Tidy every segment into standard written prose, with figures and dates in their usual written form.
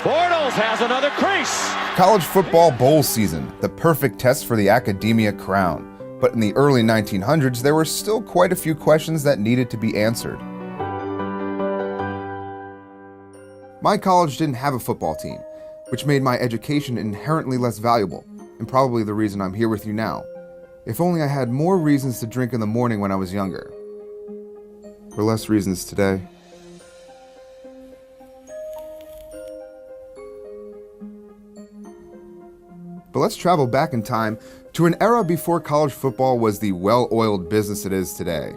Bortles has another crease. College football bowl season, the perfect test for the academia crown. But in the early 1900s, there were still quite a few questions that needed to be answered. My college didn't have a football team, which made my education inherently less valuable, and probably the reason I'm here with you now. If only I had more reasons to drink in the morning when I was younger. Or less reasons today. But let's travel back in time to an era before college football was the well-oiled business it is today.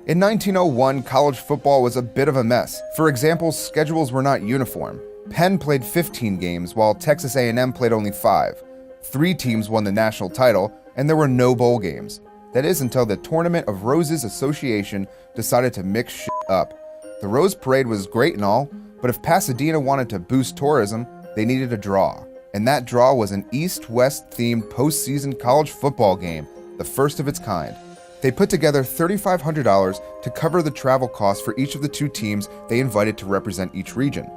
In 1901, college football was a bit of a mess. For example, schedules were not uniform. Penn played 15 games, while Texas A&M played only 5. 3 teams won the national title, and there were no bowl games. That is until the Tournament of Roses Association decided to mix shit up. The Rose Parade was great and all, but if Pasadena wanted to boost tourism, they needed a draw. And that draw was an East-West themed postseason college football game, the first of its kind. They put together $3,500 to cover the travel costs for each of the 2 teams they invited to represent each region.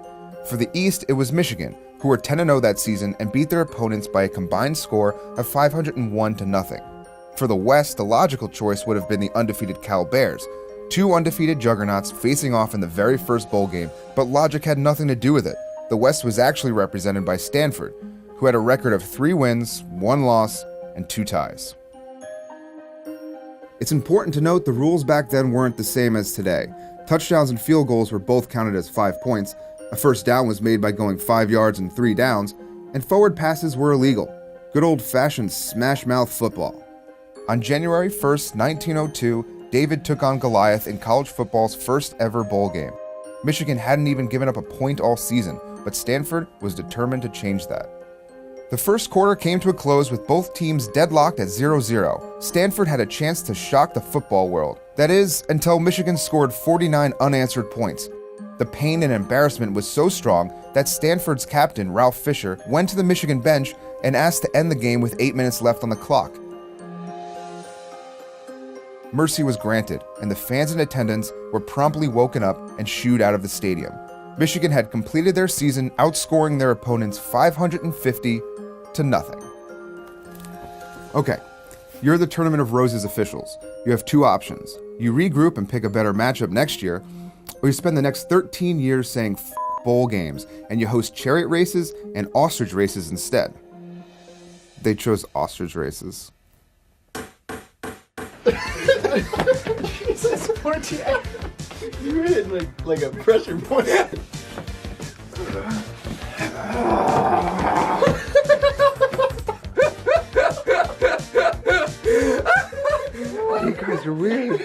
For the East, it was Michigan, who were 10-0 that season and beat their opponents by a combined score of 501-0. For the West, the logical choice would have been the undefeated Cal Bears, 2 undefeated juggernauts facing off in the very first bowl game, but logic had nothing to do with it. The West was actually represented by Stanford, who had a record of 3 wins, 1 loss, and 2 ties. It's important to note the rules back then weren't the same as today. Touchdowns and field goals were both counted as 5 points, a first down was made by going 5 yards and 3 downs, and forward passes were illegal. Good old-fashioned smash-mouth football. On January 1st, 1902, David took on Goliath in college football's first ever bowl game. Michigan hadn't even given up a point all season, but Stanford was determined to change that. The first quarter came to a close with both teams deadlocked at 0-0. Stanford had a chance to shock the football world. That is, until Michigan scored 49 unanswered points. The pain and embarrassment was so strong that Stanford's captain, Ralph Fisher, went to the Michigan bench and asked to end the game with 8 minutes left on the clock. Mercy was granted, and the fans in attendance were promptly woken up and shooed out of the stadium. Michigan had completed their season outscoring their opponents 550-0. Okay, you're the Tournament of Roses officials. You have 2 options. You regroup and pick a better matchup next year, or you spend the next 13 years saying F bowl games, and you host chariot races and ostrich races instead. They chose ostrich races. Jesus, you hit like a pressure point. You guys are weird.